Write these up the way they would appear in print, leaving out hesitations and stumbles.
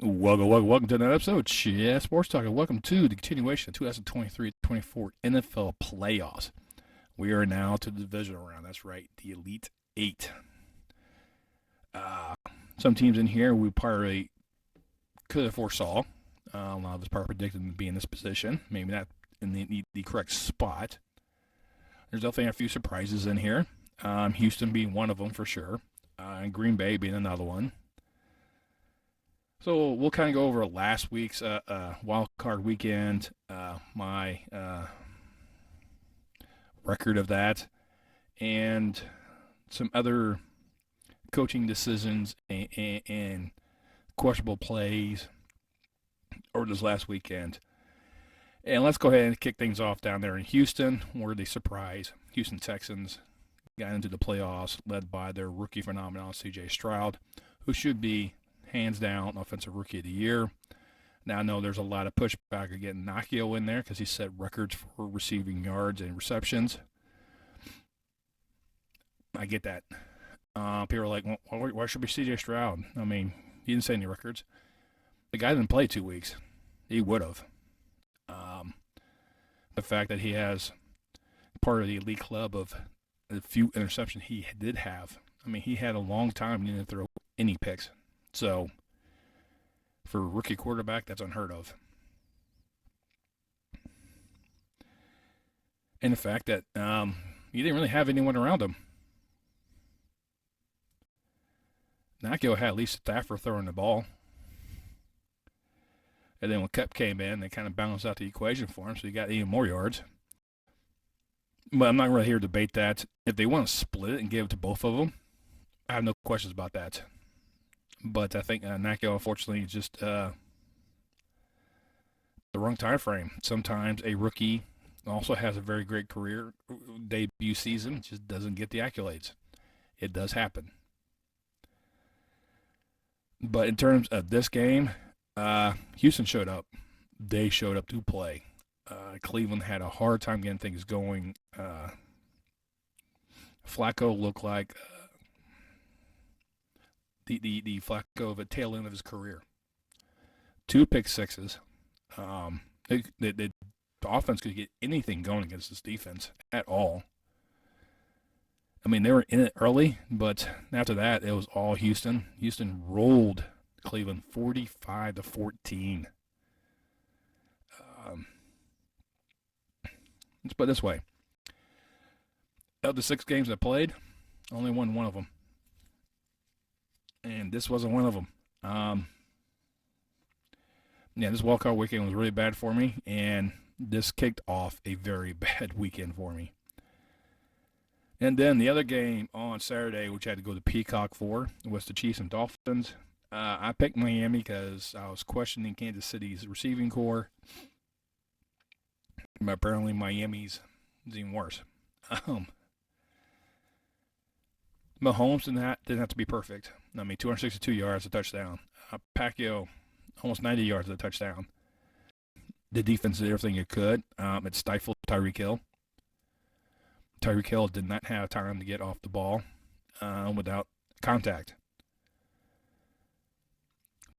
Welcome to another episode of Sports Talk, and welcome to the continuation of 2023-24 NFL playoffs. We are now to the divisional round. That's right, the Elite Eight. Some teams in here we probably could have foresaw. A lot of us probably predicted them to be in this position, maybe not in the correct spot. There's definitely a few surprises in here. Houston being one of them for sure, and Green Bay being another one. So we'll kind of go over last week's Wildcard Weekend, my record of that, and some other coaching decisions and questionable plays over this last weekend. And let's go ahead and kick things off down there in Houston, where the surprise Houston Texans got into the playoffs, led by their rookie phenomenon, C.J. Stroud, who should be hands down offensive rookie of the year. Now I know there's a lot of pushback of getting Nakio in there because he set records for receiving yards and receptions. I get that. People are like, well, why should be C.J. Stroud? I mean, he didn't set any records. The guy didn't play 2 weeks. He would have. The fact that he has part of the elite club of the few interceptions he did have. I mean, he had a long time he didn't throw any picks. So, for a rookie quarterback, that's unheard of. And the fact that he didn't really have anyone around him. Nakio had at least Stafford throwing the ball. And then when Kupp came in, they kind of balanced out the equation for him, so he got even more yards. But I'm not really here to debate that. If they want to split it and give it to both of them, I have no questions about that. But I think Nakio, unfortunately, is just the wrong time frame. Sometimes a rookie also has a very great career debut season, just doesn't get the accolades. It does happen. But in terms of this game, Houston showed up. They showed up to play. Cleveland had a hard time getting things going. Flacco looked like the Flacco of a tail end of his career. 2 pick sixes. The offense could get anything going against this defense at all. I mean, they were in it early, but after that, it was all Houston. Houston rolled Cleveland 45-14. Let's put it this way. Of the 6 games I played, only won one of them. And this wasn't one of them. This wildcard weekend was really bad for me, and this kicked off a very bad weekend for me. And then the other game on Saturday, which I had to go to Peacock for, was the Chiefs and Dolphins. I picked Miami because I was questioning Kansas City's receiving core. But apparently Miami's is even worse. Mahomes didn't have to be perfect. I mean, 262 yards, a touchdown. Pacquiao, almost 90 yards, a touchdown. The defense did everything it could. It stifled Tyreek Hill. Tyreek Hill did not have time to get off the ball without contact.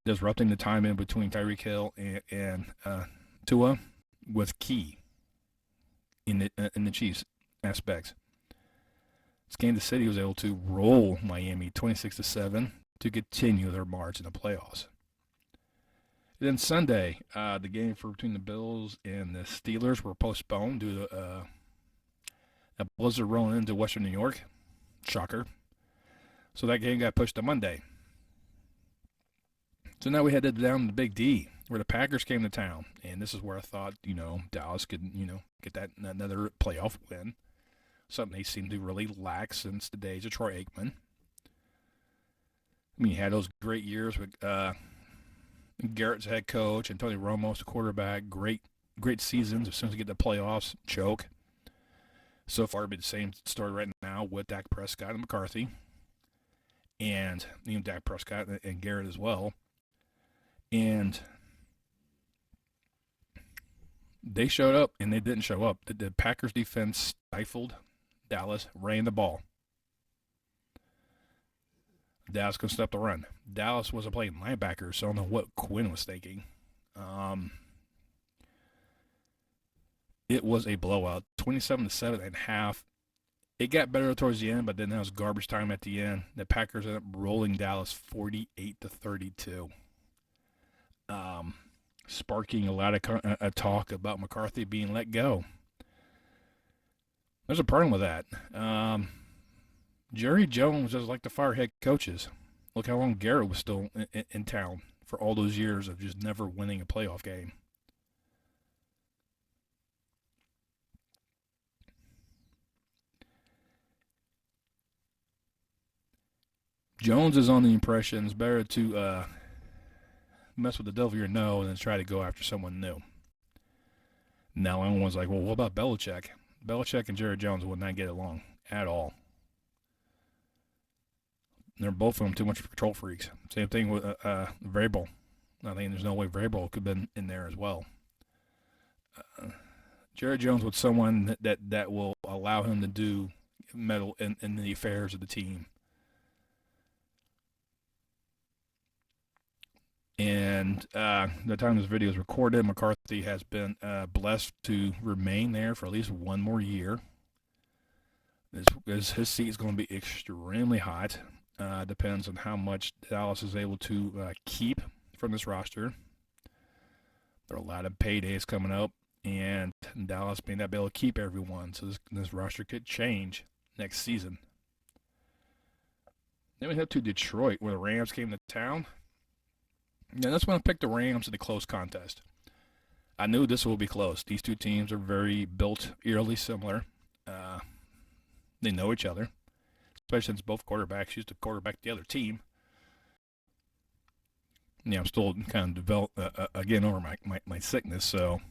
Disrupting the time in between Tyreek Hill and Tua was key in the Chiefs aspects. Kansas City was able to roll Miami 26-7 to continue their march in the playoffs. And then Sunday, the game between the Bills and the Steelers were postponed due to a blizzard rolling into Western New York. Shocker. So that game got pushed to Monday. So now we headed down to the Big D, where the Packers came to town. And this is where I thought, Dallas could, get that another playoff win. Something they seem to really lack since the days of Troy Aikman. I mean, he had those great years with Garrett's head coach and Tony Romo's the quarterback. Great seasons. As soon as you get the playoffs, choke. So far, it'd be the same story right now with Dak Prescott and McCarthy. And Dak Prescott and Garrett as well. And they showed up, and they didn't show up. The Packers defense stifled Dallas, ran the ball. Dallas couldn't stop the run. Dallas wasn't playing linebacker, so I don't know what Quinn was thinking. It was a blowout, 27-7 at half. It got better towards the end, but then that was garbage time at the end. The Packers ended up rolling Dallas 48-32, sparking a lot of talk about McCarthy being let go. There's a problem with that. Jerry Jones doesn't like to fire head coaches. Look how long Garrett was still in town for all those years of just never winning a playoff game. Jones is on the impression it's better to mess with the devil you know than try to go after someone new. Now everyone's like, well, what about Belichick? Belichick and Jerry Jones would not get along at all. They're both of them too much control freaks. Same thing with Vrabel. I think there's no way Vrabel could have been in there as well. Jerry Jones was someone that will allow him to do meddle in the affairs of the team. And the time this video is recorded, McCarthy has been blessed to remain there for at least one more year. His seat is going to be extremely hot. Depends on how much Dallas is able to keep from this roster. There are a lot of paydays coming up, and Dallas may not be able to keep everyone, so this roster could change next season. Then we head to Detroit, where the Rams came to town. Yeah, that's when I picked the Rams in the close contest. I knew this will be close. These two teams are very built eerily similar. They know each other, especially since both quarterbacks used to quarterback the other team. Yeah, I'm still kind of again over my sickness, so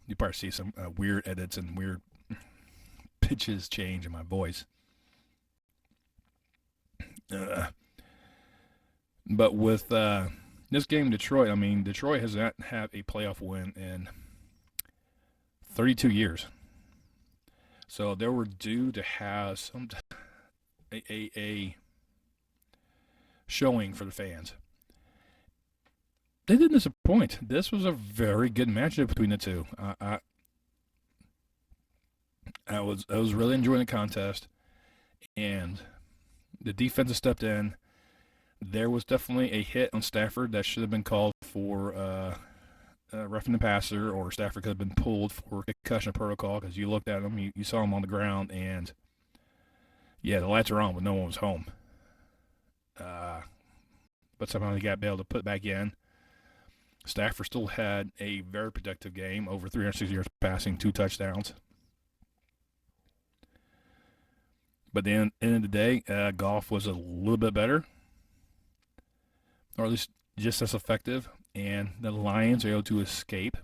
you probably see some weird edits and weird pitches change in my voice. But with this game, Detroit, I mean, Detroit has not had a playoff win in 32 years. So they were due to have a showing for the fans. They didn't disappoint. This was a very good matchup between the two. I was really enjoying the contest, and the defense has stepped in. There was definitely a hit on Stafford that should have been called for roughing the passer, or Stafford could have been pulled for concussion protocol because you looked at him, you saw him on the ground, and yeah, the lights are on, but no one was home. But somehow he got able to put it back in. Stafford still had a very productive game, over 360 yards passing, 2 touchdowns. But at the end of the day, Goff was a little bit better, or at least just as effective, and the Lions are able to escape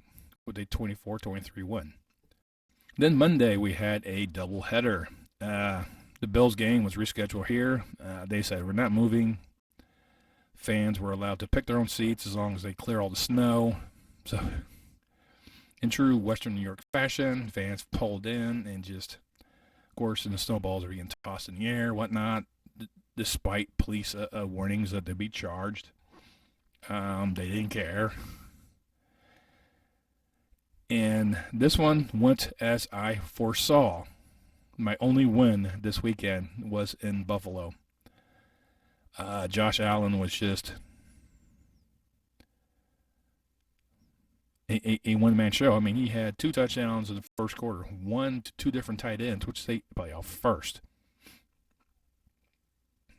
with a 24-23 win. Then Monday, we had a doubleheader. The Bills game was rescheduled here. They said, we're not moving. Fans were allowed to pick their own seats as long as they clear all the snow. So, in true Western New York fashion, fans pulled in and just, of course, and the snowballs are being tossed in the air, whatnot, despite police warnings that they'd be charged. They didn't care. And this one went as I foresaw. My only win this weekend was in Buffalo. Josh Allen was just a one-man show. I mean, he had 2 touchdowns in the first quarter, 1 to 2 different tight ends, which they play off first.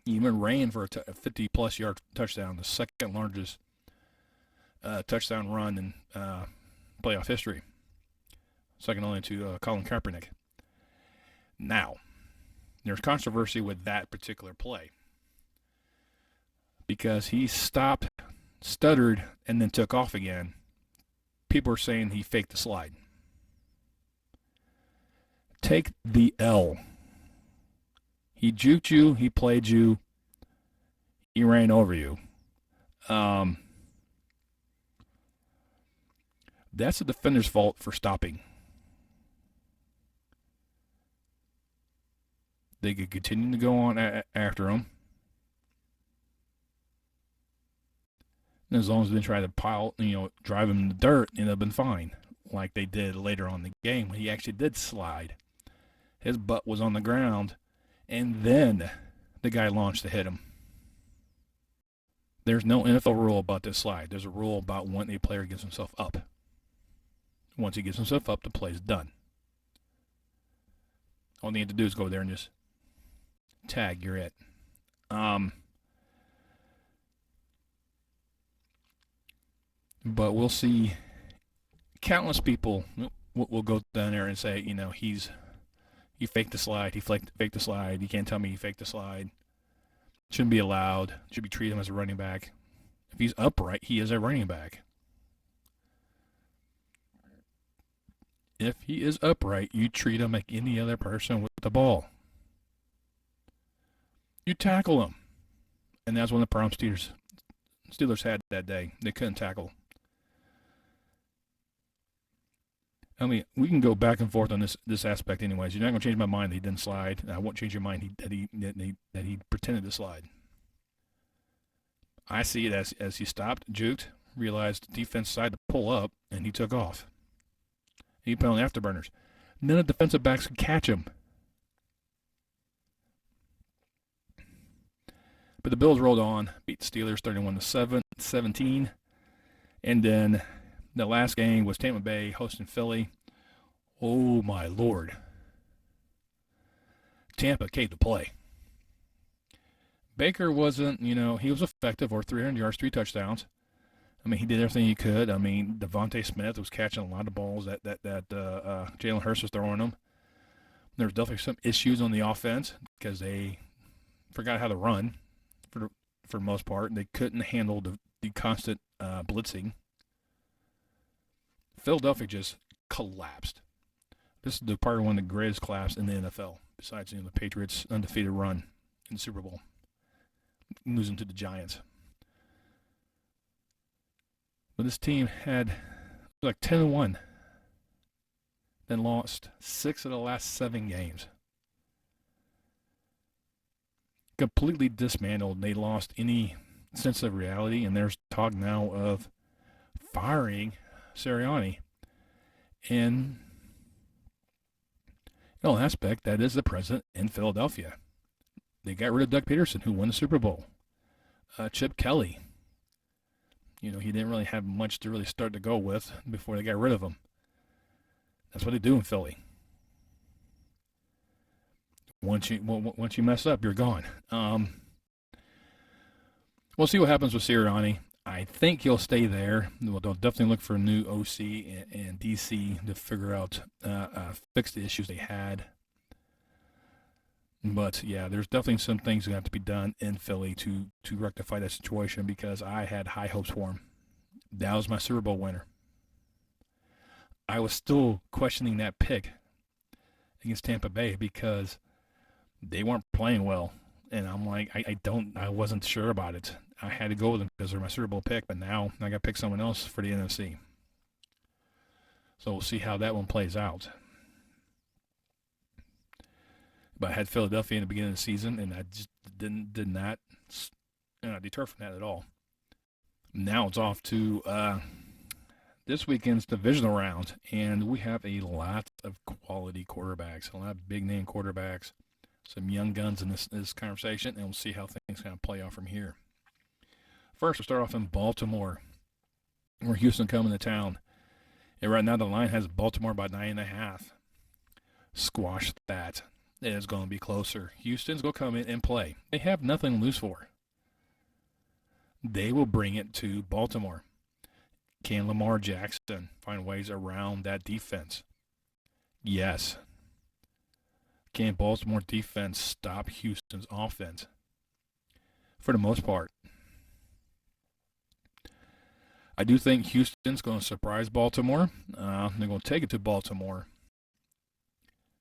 He even ran for a 50-plus yard touchdown, the second largest touchdown run in playoff history, second only to Colin Kaepernick. Now, there's controversy with that particular play because he stopped, stuttered, and then took off again. People are saying he faked the slide. Take the L. He juked you. He played you. He ran over you. That's the defender's fault for stopping. They could continue to go on after him. And as long as they didn't try to drive him in the dirt, it'd have been fine, like they did later on in the game when he actually did slide. His butt was on the ground, and then the guy launched to hit him. There's no NFL rule about this slide. There's a rule about when a player gives himself up. Once he gives himself up, the play's done. All you have to do is go there and just tag. You're it. But we'll see. Countless people will go down there and say, he faked the slide. He faked the slide. You can't tell me he faked the slide. Shouldn't be allowed. Should be treated him as a running back. If he's upright, he is a running back. If he is upright, you treat him like any other person with the ball. You tackle him. And that's one of the problems Steelers had that day. They couldn't tackle. I mean, we can go back and forth on this aspect anyways. You're not going to change my mind that he didn't slide. And I won't change your mind that he pretended to slide. I see it as he stopped, juked, realized the defense decided to pull up, and he took off. He put on the afterburners. None of the defensive backs could catch him. But the Bills rolled on, beat the Steelers 31-17. And then the last game was Tampa Bay hosting Philly. Oh, my Lord. Tampa came to play. Baker wasn't, he was effective, or 300 yards, 3 touchdowns. I mean, he did everything he could. I mean, Devontae Smith was catching a lot of balls that Jalen Hurts was throwing them. There was definitely some issues on the offense because they forgot how to run for the most part. They couldn't handle the constant blitzing. Philadelphia just collapsed. This is the part of one of the greatest collapse in the NFL, besides the Patriots' undefeated run in the Super Bowl, losing to the Giants. But this team had like 10-1, then lost 6 of the last 7 games. Completely dismantled. They lost any sense of reality, and there's talk now of firing Sirianni. And in all aspect, that is the president in Philadelphia. They got rid of Doug Peterson, who won the Super Bowl. Chip Kelly. He didn't really have much to really start to go with before they got rid of him. That's what they do in Philly. Once you mess up, you're gone. We'll see what happens with Sirianni. I think he'll stay there. They'll definitely look for a new OC and DC to figure out, fix the issues they had. But, yeah, there's definitely some things that have to be done in Philly to rectify that situation because I had high hopes for him. That was my Super Bowl winner. I was still questioning that pick against Tampa Bay because they weren't playing well. And I'm like, I wasn't sure about it. I had to go with them because they're my Super Bowl pick, but now I got to pick someone else for the NFC. So we'll see how that one plays out. But I had Philadelphia in the beginning of the season, and I just did not deter from that at all. Now it's off to this weekend's divisional round, and we have a lot of quality quarterbacks, a lot of big-name quarterbacks, some young guns in this conversation, and we'll see how things kind of play out from here. First, we'll start off in Baltimore, where Houston coming to town. And right now the line has Baltimore by 9.5. Squash that. It is going to be closer. Houston's going to come in and play. They have nothing to lose for. They will bring it to Baltimore. Can Lamar Jackson find ways around that defense? Yes. Can Baltimore defense stop Houston's offense? For the most part. I do think Houston's going to surprise Baltimore. They're going to take it to Baltimore.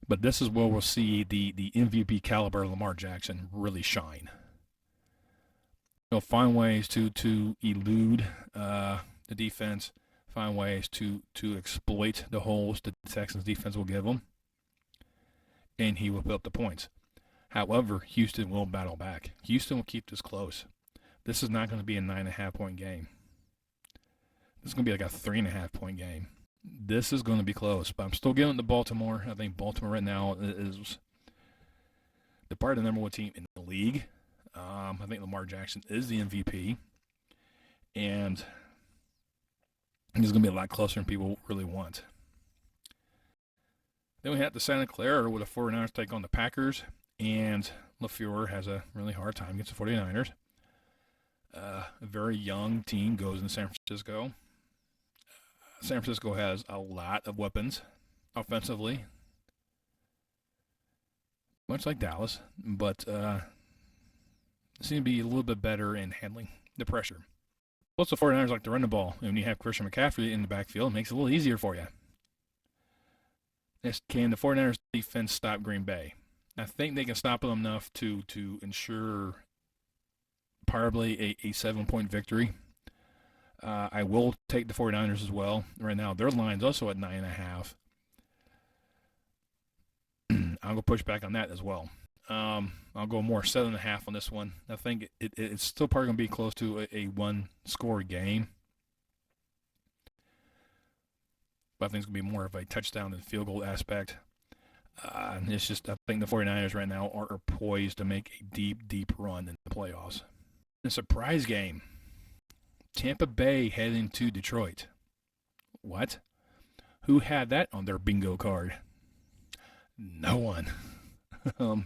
But this is where we'll see the MVP caliber Lamar Jackson really shine. He'll find ways to elude the defense, find ways to exploit the holes that the Texans defense will give him, and he will put up the points. However, Houston will battle back. Houston will keep this close. This is not going to be a 9.5-point game. It's going to be like a 3.5-point game. This is going to be close, but I'm still giving it to Baltimore. I think Baltimore right now is the part of the number one team in the league. I think Lamar Jackson is the MVP, and it's going to be a lot closer than people really want. Then we have the Santa Clara where the 49ers take on the Packers, and LaFleur has a really hard time against the 49ers. A very young team goes into San Francisco. San Francisco has a lot of weapons offensively, much like Dallas, but seem to be a little bit better in handling the pressure. Plus, the 49ers like to run the ball. And when you have Christian McCaffrey in the backfield, it makes it a little easier for you. Can the 49ers defense stop Green Bay? I think they can stop them enough to ensure probably a 7-point victory. I will take the 49ers as well. Right now, their line's also at 9.5. I'll go push back on that as well. I'll go more 7.5 on this one. I think it's still probably going to be close to a one-score game. But I think it's going to be more of a touchdown and field goal aspect. It's just I think the 49ers right now are poised to make a deep, deep run in the playoffs. A surprise game. Tampa Bay heading to Detroit. What? Who had that on their bingo card? No one. I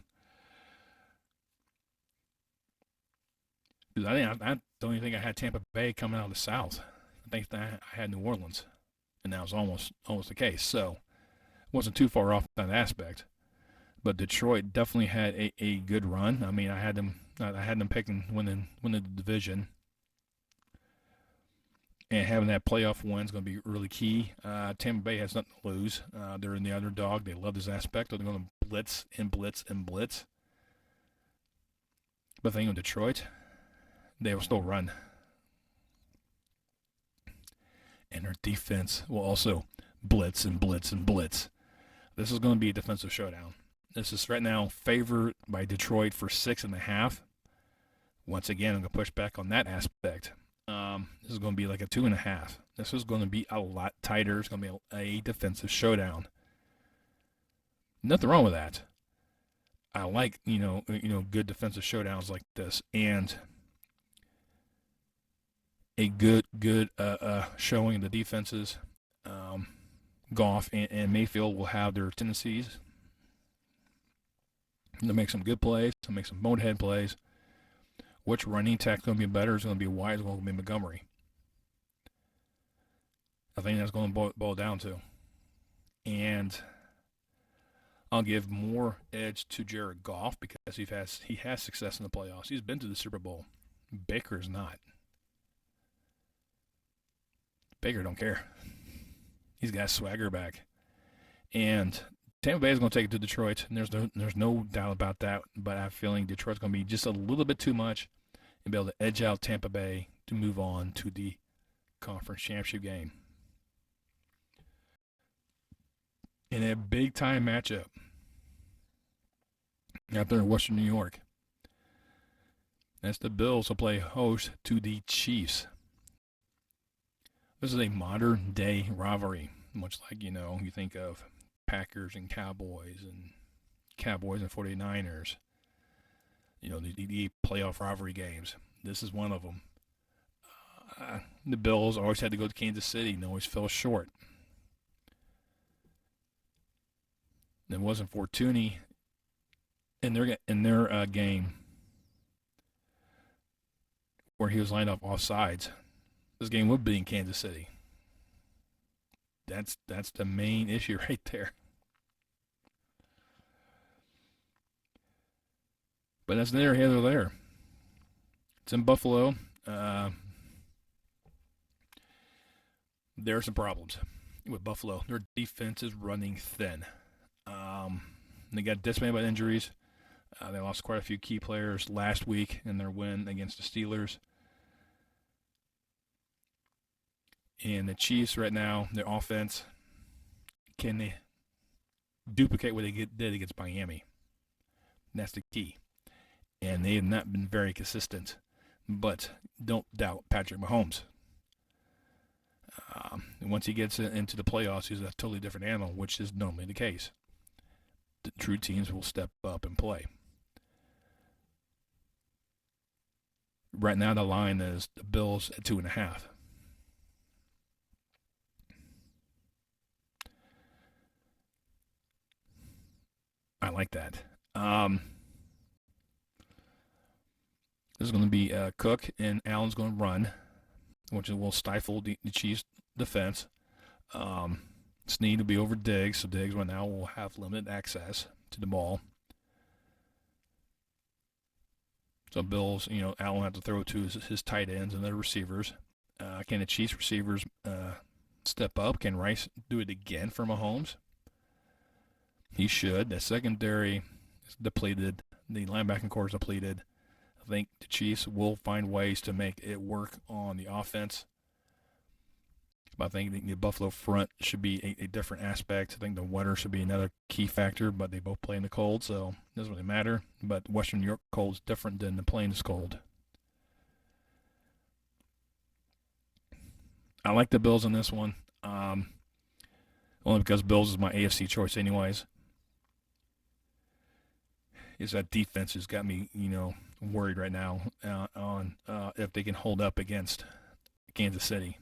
don't even think I had Tampa Bay coming out of the South. I think that I had New Orleans, and that was almost the case. So it wasn't too far off that aspect. But Detroit definitely had a good run. I mean, I had them picking winning the division, and having that playoff win is going to be really key. Tampa Bay has nothing to lose. They're in the underdog. They love this aspect. They're going to blitz and blitz and blitz. But the thing with Detroit, they will still run. And their defense will also blitz and blitz and blitz. This is going to be a defensive showdown. This is right now favored by Detroit for 6.5. Once again, I'm going to push back on that aspect. This is going to be like a 2.5. This is going to be a lot tighter. It's going to be a defensive showdown. Nothing wrong with that. I like good defensive showdowns like this, and a good showing of the defenses. Goff and Mayfield will have their tendencies. They'll make some good plays. They'll make some bonehead plays. Which running attack is going to be better? Is going to be White. Is going to be Montgomery. I think that's going to boil down to. And I'll give more edge to Jared Goff because he has success in the playoffs. He's been to the Super Bowl. Baker's not. Baker don't care. He's got swagger back. And Tampa Bay is going to take it to Detroit, and there's no doubt about that. But I have a feeling Detroit's going to be just a little bit too much and be able to edge out Tampa Bay to move on to the conference championship game. In a big-time matchup out there in Western New York, that's the Bills will play host to the Chiefs. This is a modern-day rivalry, much like, you think of Packers and Cowboys and 49ers. The playoff rivalry games. This is one of them. The Bills always had to go to Kansas City and always fell short. It wasn't for Tooney in their game where he was lined up off sides. This game would be in Kansas City. That's the main issue right there. But that's neither here nor there. It's in Buffalo. There are some problems with Buffalo. Their defense is running thin. They got decimated by injuries. They lost quite a few key players last week in their win against the Steelers. And the Chiefs right now, their offense, can they duplicate what they did against Miami? That's the key. And they have not been very consistent. But don't doubt Patrick Mahomes. And once he gets into the playoffs, he's a totally different animal, which is normally the case. The true teams will step up and play. Right now, the line is the Bills at 2.5. I like that. This is going to be Cook, and Allen's going to run, which will stifle the Chiefs' defense. Snead will be over Diggs, so Diggs right now will have limited access to the ball. So Bills, Allen will have to throw to his tight ends and their receivers. Can the Chiefs receivers step up? Can Rice do it again for Mahomes? He should. The secondary is depleted. The linebacking core is depleted. I think the Chiefs will find ways to make it work on the offense. But I think the Buffalo front should be a different aspect. I think the weather should be another key factor, but they both play in the cold, so it doesn't really matter. But Western New York cold is different than the Plains cold. I like the Bills in this one, only because Bills is my AFC choice anyways. Is that defense has got me, worried right now on if they can hold up against Kansas City.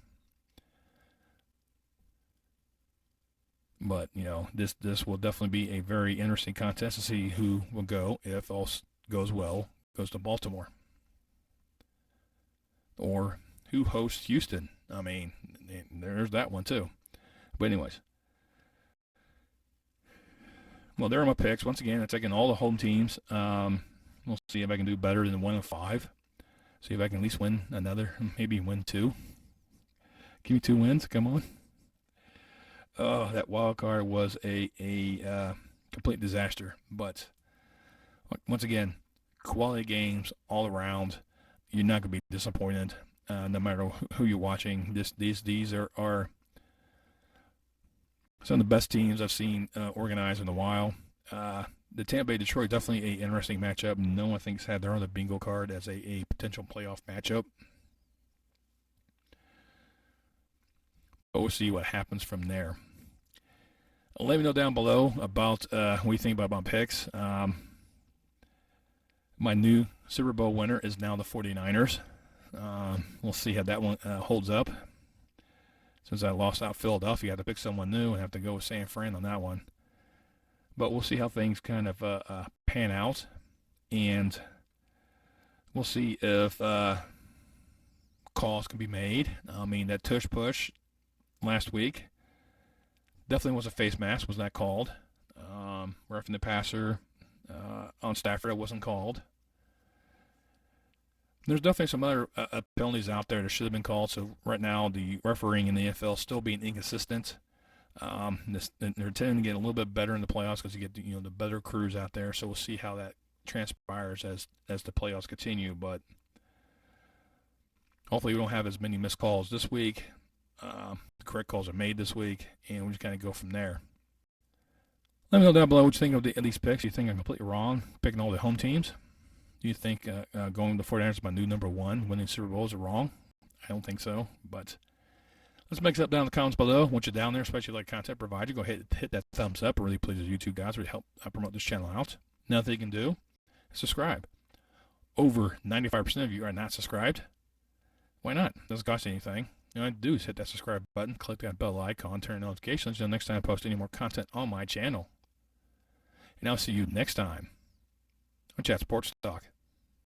But, this will definitely be a very interesting contest to see who will go, if all goes well, goes to Baltimore. Or who hosts Houston. I mean, there's that one too. But anyways. Well, there are my picks. Once again, I'm taking all the home teams. We'll see if I can do better than 1-5. See if I can at least win another, maybe win 2. Give me 2 wins. Come on. Oh, that wild card was a complete disaster. But once again, quality games all around. You're not going to be disappointed, no matter who you're watching. These are some of the best teams I've seen organized in a while. The Tampa Bay Detroit definitely an interesting matchup. No one thinks had their on the bingo card as a potential playoff matchup. But we'll see what happens from there. Let me know down below about what you think about my picks. My new Super Bowl winner is now the 49ers. We'll see how that one holds up. Since I lost out Philadelphia, I had to pick someone new and have to go with San Fran on that one. But we'll see how things kind of pan out. And we'll see if calls can be made. I mean, that tush push last week definitely was a face mask, was not called. Roughing the passer on Stafford, it wasn't called. There's definitely some other penalties out there that should have been called. So right now, the refereeing in the NFL is still being inconsistent. They're tending to get a little bit better in the playoffs because you get the better crews out there. So we'll see how that transpires as the playoffs continue. But hopefully we don't have as many missed calls this week. The correct calls are made this week, and we just kind of go from there. Let me know down below what you think of these picks. You think I'm completely wrong picking all the home teams? Do you think going to the 49ers is my new number 1, winning Super Bowls, are wrong? I don't think so, but let's mix up down in the comments below. Once you're down there, especially if you like content provided, go ahead and hit that thumbs up. It really pleases YouTube guys. It really help promote this channel out. Another thing you can do is subscribe. Over 95% of you are not subscribed. Why not? It doesn't cost you anything. All you have to do is hit that subscribe button, click that bell icon, turn on notifications, until next time I post any more content on my channel. And I'll see you next time on Chat Sports Talk.